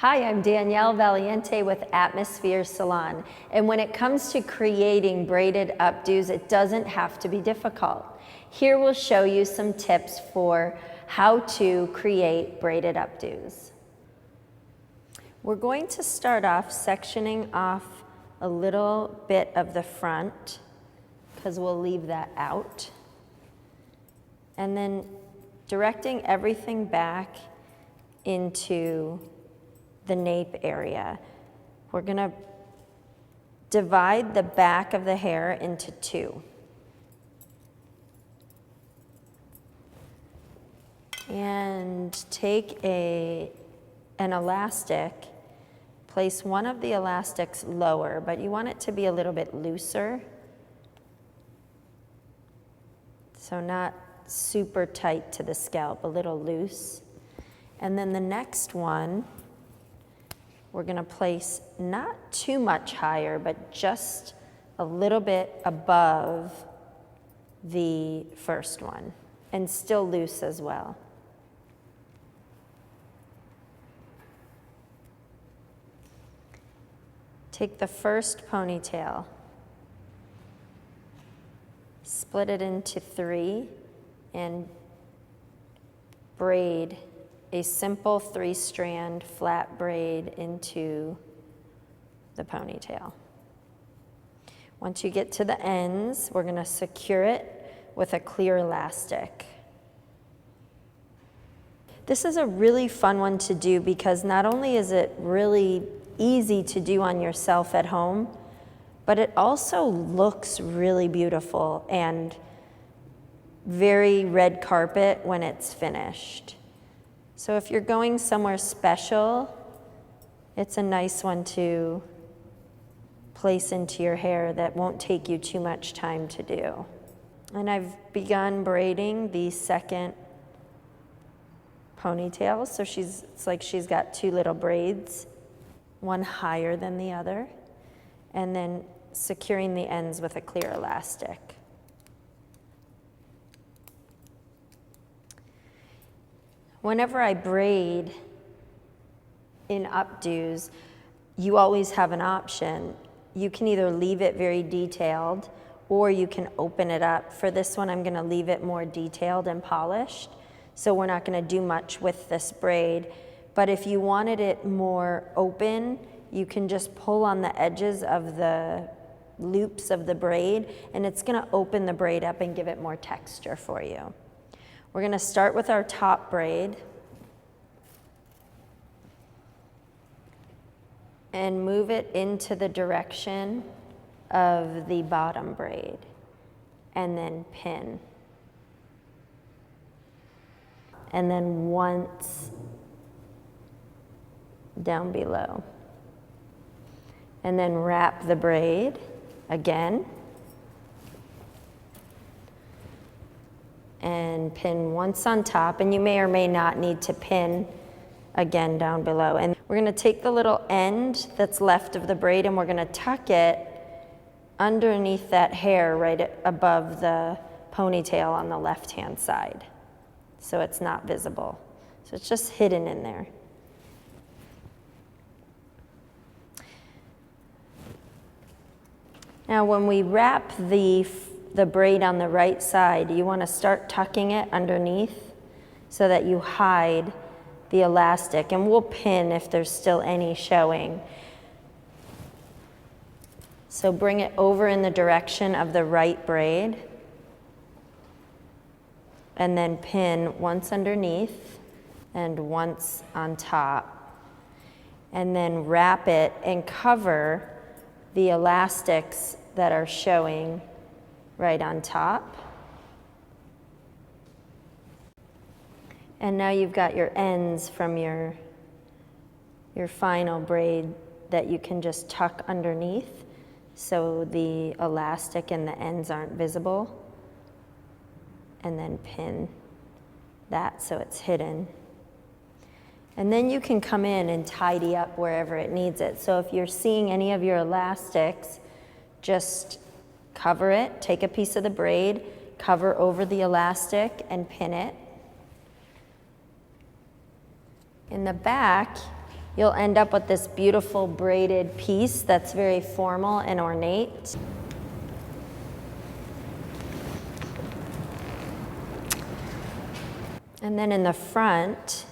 Hi, I'm Danielle Valiente with Atmosphere Salon. And when it comes to creating braided updos, it doesn't have to be difficult. Here we'll show you some tips for how to create braided updos. We're going to start off sectioning off a little bit of the front because we'll leave that out. And then directing everything back into the nape area. We're gonna divide the back of the hair into two. And take an elastic, place one of the elastics lower, but you want it to be a little bit looser. So not super tight to the scalp, a little loose. And then the next one, we're gonna place not too much higher, but just a little bit above the first one, and still loose as well. Take the first ponytail, split it into three, and braid a simple 3-strand flat braid into the ponytail. Once you get to the ends, we're gonna secure it with a clear elastic. This is a really fun one to do because not only is it really easy to do on yourself at home, but it also looks really beautiful and very red carpet when it's finished. So if you're going somewhere special, it's a nice one to place into your hair that won't take you too much time to do. And I've begun braiding the second ponytail. So it's like she's got two little braids, one higher than the other, and then securing the ends with a clear elastic. Whenever I braid in updos, you always have an option. You can either leave it very detailed or you can open it up. For this one, I'm gonna leave it more detailed and polished, so we're not gonna do much with this braid. But if you wanted it more open, you can just pull on the edges of the loops of the braid, and it's gonna open the braid up and give it more texture for you. We're gonna start with our top braid and move it into the direction of the bottom braid and then pin. And then once down below. And then wrap the braid again. And pin once on top, and you may or may not need to pin again down below. And we're gonna take the little end that's left of the braid and we're gonna tuck it underneath that hair right above the ponytail on the left-hand side, so it's not visible. So it's just hidden in there. Now when we wrap the braid on the right side, you want to start tucking it underneath so that you hide the elastic, and we'll pin if there's still any showing. So bring it over in the direction of the right braid and then pin once underneath and once on top, and then wrap it and cover the elastics that are showing right on top. And now you've got your ends from your final braid that you can just tuck underneath so the elastic and the ends aren't visible, and then pin that so it's hidden. And then you can come in and tidy up wherever it needs it. So if you're seeing any of your elastics, just cover it, take a piece of the braid, cover over the elastic and pin it. In the back, you'll end up with this beautiful braided piece that's very formal and ornate. And then in the front,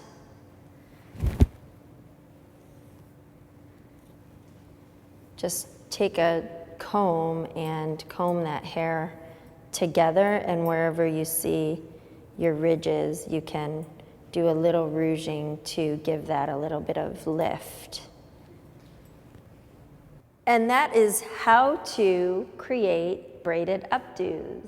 just take a comb and comb that hair together, and wherever you see your ridges, you can do a little rouging to give that a little bit of lift. And that is how to create braided updos.